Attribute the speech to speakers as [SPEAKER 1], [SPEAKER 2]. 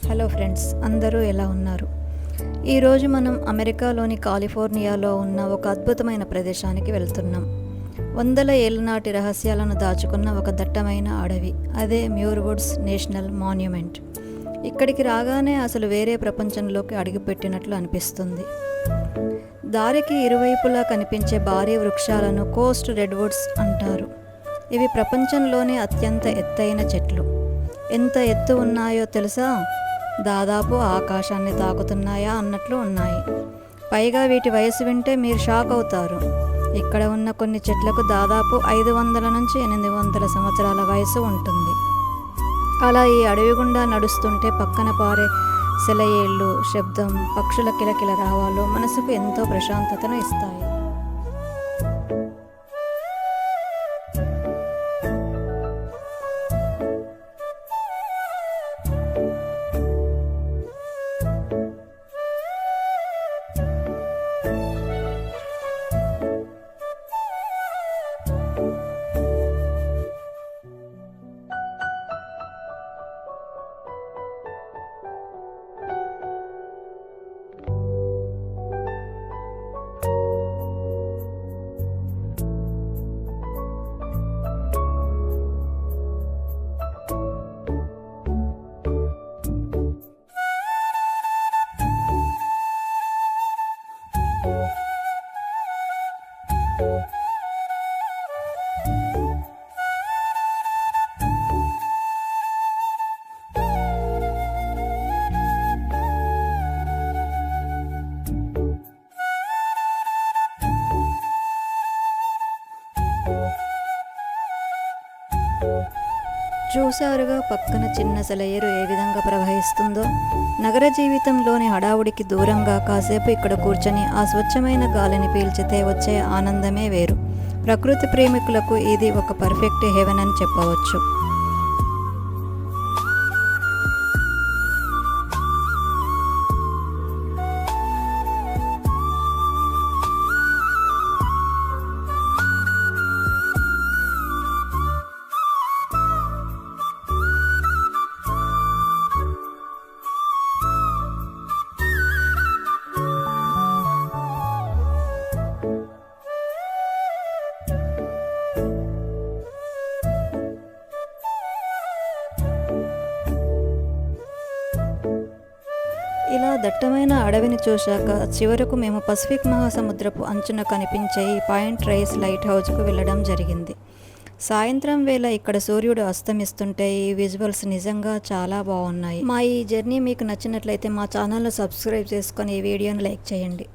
[SPEAKER 1] Hello friends, అందరూ ఎలా ఉన్నారు? ఈరోజు మనం అమెరికాలోని కాలిఫోర్నియాలో ఉన్న ఒక అద్భుతమైన ప్రదేశానికి వెళ్తున్నాం. వందల ఏళ్ల నాటి రహస్యాలను దాచుకున్న ఒక దట్టమైన అడవి, అదే మ్యూర్ వుడ్స్ నేషనల్ మాన్యుమెంట్. ఇక్కడికి రాగానే అసలు వేరే ప్రపంచంలోకి అడుగుపెట్టినట్లు అనిపిస్తుంది. దారికి ఇరువైపులా కనిపించే భారీ వృక్షాలను కోస్ట్ రెడ్వుడ్స్ అంటారు. ఇవి ప్రపంచంలోనే అత్యంత ఎత్తైన చెట్లు. ఎంత ఎత్తు ఉన్నాయో తెలుసా? దాదాపు ఆకాశాన్ని తాకుతున్నాయా అన్నట్లు ఉన్నాయి. పైగా వీటి వయసు వింటే మీరు షాక్ అవుతారు. ఇక్కడ ఉన్న కొన్ని చెట్లకు దాదాపు 500 నుంచి 800 సంవత్సరాల వయసు ఉంటుంది. అలా ఈ అడవి గుండా నడుస్తుంటే పక్కన పారే సెలయేళ్ళు, శబ్దం, పక్షుల కిలకిల రావాలు మనసుకు ఎంతో ప్రశాంతతను ఇస్తాయి. చూశారుగా పక్కన చిన్న సెలయేరు ఏ విధంగా ప్రవహిస్తుందో. నగర జీవితంలోని హడావుడికి దూరంగా కాసేపు ఇక్కడ కూర్చొని ఆ స్వచ్ఛమైన గాలిని పీల్చితే వచ్చే ఆనందమే వేరు. ప్రకృతి ప్రేమికులకు ఇది ఒక పర్ఫెక్ట్ హెవెన్ అని చెప్పవచ్చు. ఇలా దట్టమైన అడవిని చూశాక చివరకు మేము పసిఫిక్ మహాసముద్రపు అంచున కనిపించే ఈ పాయింట్ రైస్ లైట్ హౌస్కు వెళ్ళడం జరిగింది. సాయంత్రం వేళ ఇక్కడ సూర్యుడు అస్తమిస్తుంటే ఈ విజువల్స్ నిజంగా చాలా బాగున్నాయి. మా ఈ జర్నీ మీకు నచ్చినట్లయితే మా ఛానల్ను సబ్స్క్రైబ్ చేసుకొని ఈ వీడియోని లైక్ చేయండి.